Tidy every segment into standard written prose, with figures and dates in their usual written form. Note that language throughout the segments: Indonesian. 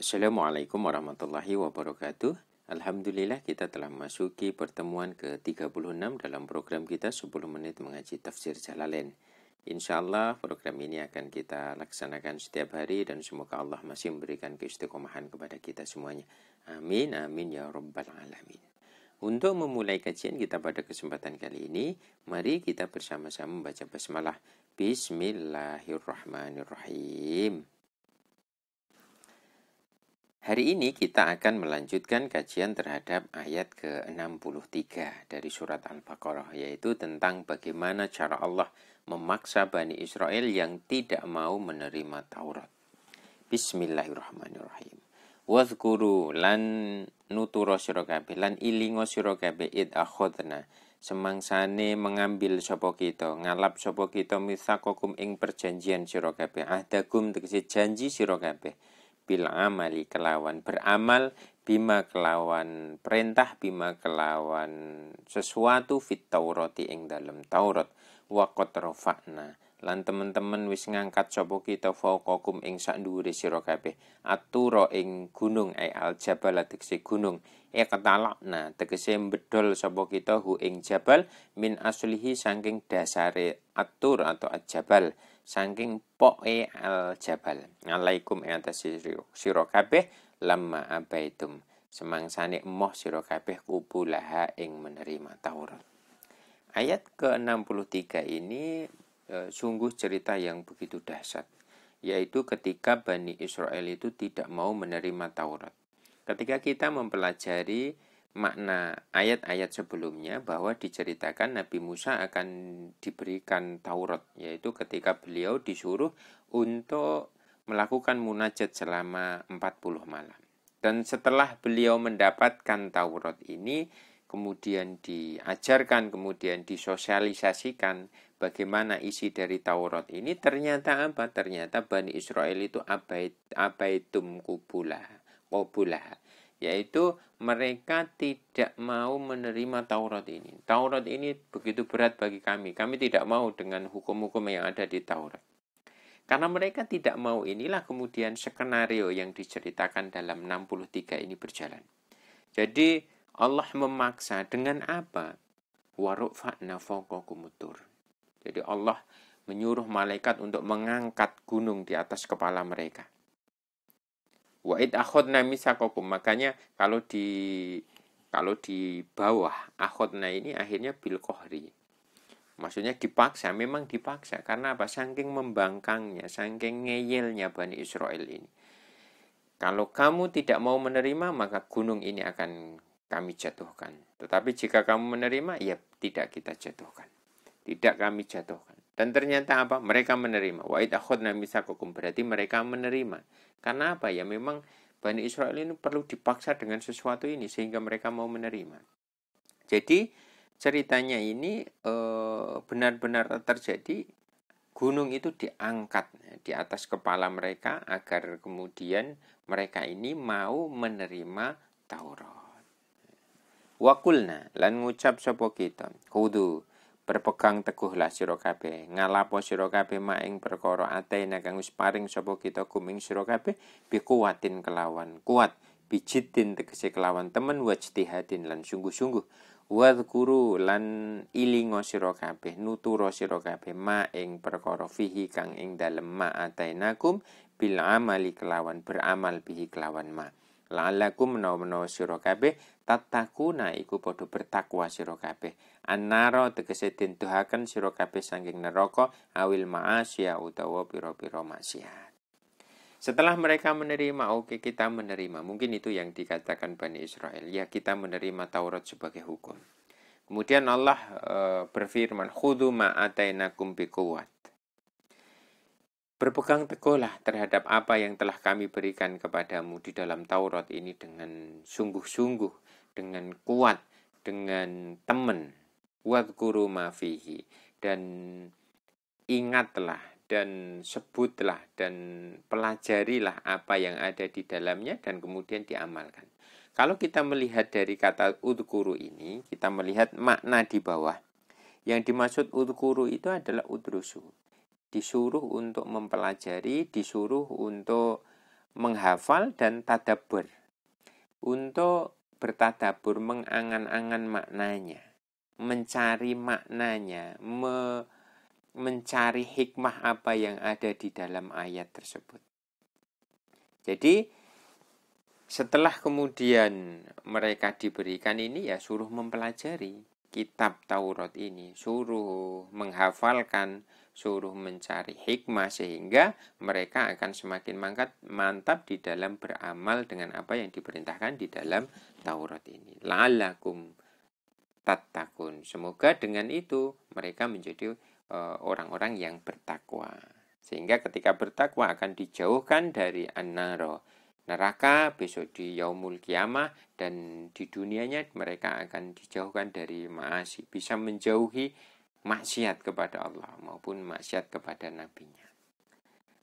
Assalamualaikum warahmatullahi wabarakatuh. Alhamdulillah kita telah memasuki pertemuan ke-36 dalam program kita 10 menit mengaji tafsir Jalalain. Insyaallah program ini akan kita laksanakan setiap hari dan semoga Allah masih memberikan keistiqomahan kepada kita semuanya. Amin, amin ya rabbal alamin. Untuk memulai kajian kita pada kesempatan kali ini, mari kita bersama-sama membaca basmalah. Bismillahirrahmanirrahim. Hari ini kita akan melanjutkan kajian terhadap ayat ke-63 dari surat Al-Baqarah, yaitu tentang bagaimana cara Allah memaksa Bani Israel yang tidak mau menerima Taurat. Bismillahirrahmanirrahim. Wadhkuru lan nuturo sira kabeh lan ilingo sira kabeh id akhadna semangsane mengambil sapa kita ngalap sapa kita mitsaqakum ing perjanjian sira kabeh ahdakum tegese janji sira kabeh bil amali kelawan beramal bima kelawan perintah bima kelawan sesuatu fit taurati ing dalam Taurat wa qad rafa'na lan teman-teman wis ngangkat sapa kita fauqakum ing sak dhuwure sira kabeh atura ing gunung al jabal tegese gunung ketalakna tegese bedol sapa kita hu ing jabal min aslihi saking dasare atur atau jabal saking poke al jabal alaikum ing atas sira kabeh lamma abaitum semangsane emoh sira kabeh kupulaha ing menerima Taurat. Ayat ke-63 ini sungguh cerita yang begitu dahsyat, yaitu ketika Bani Israel itu tidak mau menerima Taurat. Ketika kita mempelajari makna ayat-ayat sebelumnya bahwa diceritakan Nabi Musa akan diberikan Taurat, yaitu ketika beliau disuruh untuk melakukan munajat selama 40 malam. Dan setelah beliau mendapatkan Taurat ini, kemudian diajarkan, kemudian disosialisasikan bagaimana isi dari Taurat ini, ternyata apa? Ternyata Bani Israel itu abaitum kubulah, yaitu mereka tidak mau menerima Taurat ini. Taurat ini begitu berat bagi kami. Kami tidak mau dengan hukum-hukum yang ada di Taurat. Karena mereka tidak mau, inilah kemudian skenario yang diceritakan dalam 63 ini berjalan. Jadi Allah memaksa dengan apa? Warufa'na fawqakumut-tur. Jadi Allah menyuruh malaikat untuk mengangkat gunung di atas kepala mereka. Wa id akhadna mitsaqakum, makanya kalau di bawah akhadna ini akhirnya bil qahri. Maksudnya dipaksa, memang dipaksa karena apa? Saking membangkangnya, saking ngeyelnya Bani Israel ini. Kalau kamu tidak mau menerima, maka gunung ini akan kami jatuhkan. Tetapi jika kamu menerima, ya tidak kita jatuhkan. Tidak kami jatuhkan. Dan ternyata apa? Mereka menerima. Wa id akhadna mitsaqakum, berarti mereka menerima. Karena apa? Ya memang Bani Israel ini perlu dipaksa dengan sesuatu ini sehingga mereka mau menerima. Jadi ceritanya ini benar-benar terjadi. Gunung itu diangkat di atas kepala mereka agar kemudian mereka ini mau menerima Taurat. Wa qulna lan ngucap sapa kita, kudu berpegang teguhlah sira kabeh, ngalapo sira kabeh mak ing perkara atena kang wis paring sapa kita kuming sira kabeh bikuwatin kelawan kuat, bijitin tegese kelawan temen wajtihadin lan sungguh-sungguh. Wadhkuru lan ilingo sira kabeh, nuturo sira kabeh ma ing perkara fihi kang ing dalem ma atainakum bil amali kelawan beramal bihi kelawan ma. La'allakum menawa sira kabeh tatakuna iku padha bertakwa sira kabeh. Annara tegese den duhaken sira kabeh saking neraka awil ma'asya utawa pira-pira maksiat. Setelah mereka menerima, oke, kita menerima. Mungkin itu yang dikatakan Bani Israel. Ya, kita menerima Taurat sebagai hukum. Kemudian Allah berfirman, khudhu ma'atainakum biquwwat. Berpegang teguhlah terhadap apa yang telah kami berikan kepadamu di dalam Taurat ini dengan sungguh-sungguh, dengan kuat, dengan teman. Wadhkuru ma fihi, dan ingatlah dan sebutlah dan pelajarilah apa yang ada di dalamnya dan kemudian diamalkan. Kalau kita melihat dari kata udhkuru ini, kita melihat makna di bawah. Yang dimaksud udhkuru itu adalah udrusu. Disuruh untuk mempelajari, disuruh untuk menghafal dan tadabbur. Untuk bertadabbur, mengangan-angan maknanya, mencari maknanya, mencari hikmah apa yang ada di dalam ayat tersebut. Jadi setelah kemudian mereka diberikan ini, ya suruh mempelajari kitab Taurat ini, suruh menghafalkan, suruh mencari hikmah, sehingga mereka akan semakin mantap di dalam beramal dengan apa yang diperintahkan di dalam Taurat ini. La'allakum tattaqun. Semoga dengan itu mereka menjadi orang-orang yang bertakwa. Sehingga ketika bertakwa akan dijauhkan dari an-naro, neraka besok di yaumul kiamah, dan di dunianya mereka akan dijauhkan dari ma'asi, bisa menjauhi maksiat kepada Allah maupun maksiat kepada nabinya.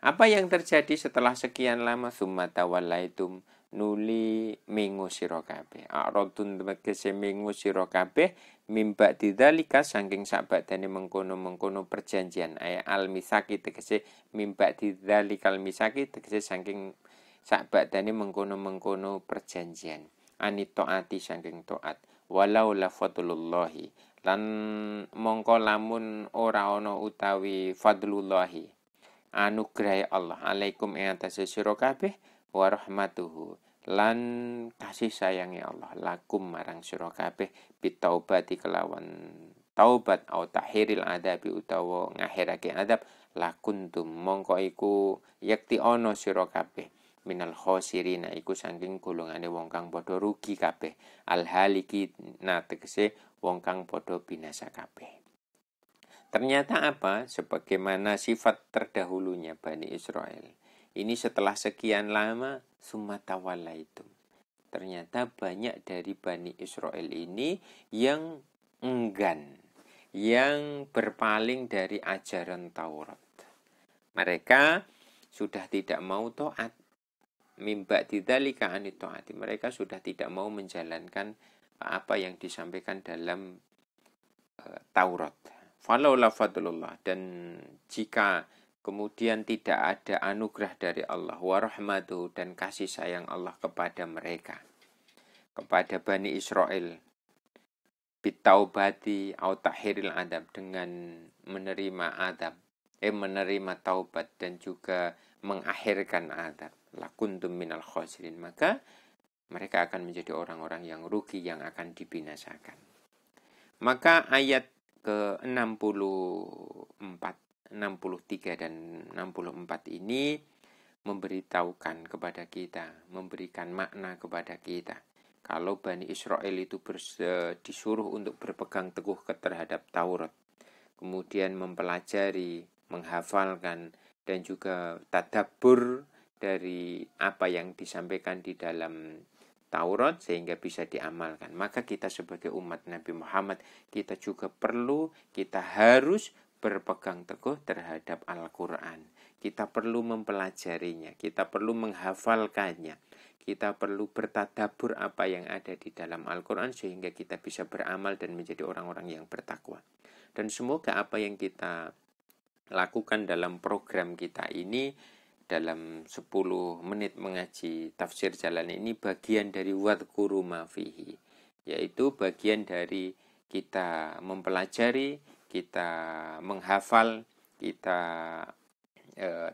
Apa yang terjadi setelah sekian lama? Summa tawallaitum, nuli mengu sira kabeh. Aradun tegese mengu sira kabeh mimba didzalika saking sabadane mengkono-mengkono perjanjian. Al misaki tegese mimba didzalikal misaki tegese saking sabadane mengkono-mengkono perjanjian. Anit taati saking taat. Walau la fadlullahi, lan mongko lamun ora ana utawi fadlullahi, anugerah Allah alaikum ing atase sira kabeh, wa rahmatuhu, lan kasih sayangi Allah lakum marang sira kabeh, bitaubati kelawan taubat au tahiril adabi utawa ngakhirake adab, lakuntum mongko iku yakti ana sira kabeh minal khosirina, iku saking golongane wong kang padha rugi kabeh, alhaliki tegese wong kang padha binasa kabeh. Ternyata apa? Sebagaimana sifat terdahulunya Bani Israel. Ini setelah sekian lama, summa tawallaitum. Ternyata banyak dari Bani Israel ini yang enggan, yang berpaling dari ajaran Taurat. Mereka sudah tidak mau taat. Mimba didzalika anit taati. Mereka sudah tidak mau menjalankan apa yang disampaikan dalam Taurat. Falaula fadlullah, dan jika kemudian tidak ada anugerah dari Allah, wa rahmatuhu, dan kasih sayang Allah kepada mereka, kepada Bani Israel, bitaubati au tahiril adab, dengan menerima adab, menerima taubat dan juga mengakhirkan adab, lakuntum minal khosirin, maka mereka akan menjadi orang-orang yang rugi, yang akan dibinasakan. Maka ayat ke-64, 63 dan 64 ini memberitahukan kepada kita, memberikan makna kepada kita. Kalau Bani Israel itu disuruh untuk berpegang teguh terhadap Taurat, kemudian mempelajari, menghafalkan, dan juga tadabbur dari apa yang disampaikan di dalam Taurat sehingga bisa diamalkan. Maka kita sebagai umat Nabi Muhammad, kita juga perlu, kita harus berpegang teguh terhadap Al-Quran. Kita perlu mempelajarinya, kita perlu menghafalkannya, kita perlu bertadabbur apa yang ada di dalam Al-Quran sehingga kita bisa beramal dan menjadi orang-orang yang bertakwa. Dan semoga apa yang kita lakukan dalam program kita ini, dalam 10 menit mengaji tafsir jalan ini, bagian dari wadhkuru ma fihi, yaitu bagian dari kita mempelajari, kita menghafal, kita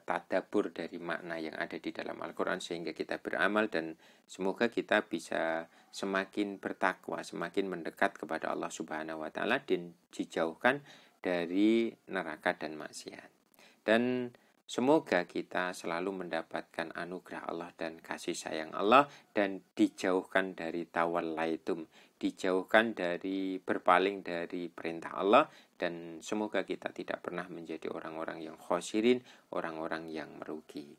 tadabbur dari makna yang ada di dalam Al-Quran sehingga kita beramal, dan semoga kita bisa semakin bertakwa, semakin mendekat kepada Allah Subhanahu wa Ta'ala, dan dijauhkan dari neraka dan maksiat. Dan semoga kita selalu mendapatkan anugerah Allah dan kasih sayang Allah, dan dijauhkan dari tawallaitum, dijauhkan dari berpaling dari perintah Allah, dan semoga kita tidak pernah menjadi orang-orang yang khosirin, orang-orang yang merugi.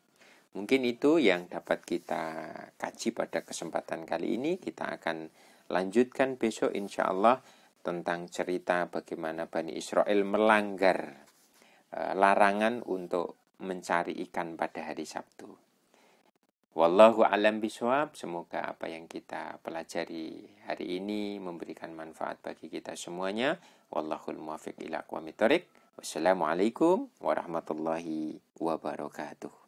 Mungkin itu yang dapat kita kaji pada kesempatan kali ini. Kita akan lanjutkan besok insya Allah tentang cerita bagaimana Bani Israel melanggar larangan untuk mencari ikan pada hari Sabtu. Wallahu a'lam bishawab. Semoga apa yang kita pelajari hari ini memberikan manfaat bagi kita semuanya. Wallahul muwaffiq ila aqwamit thoriq. Wassalamualaikum warahmatullahi wabarakatuh.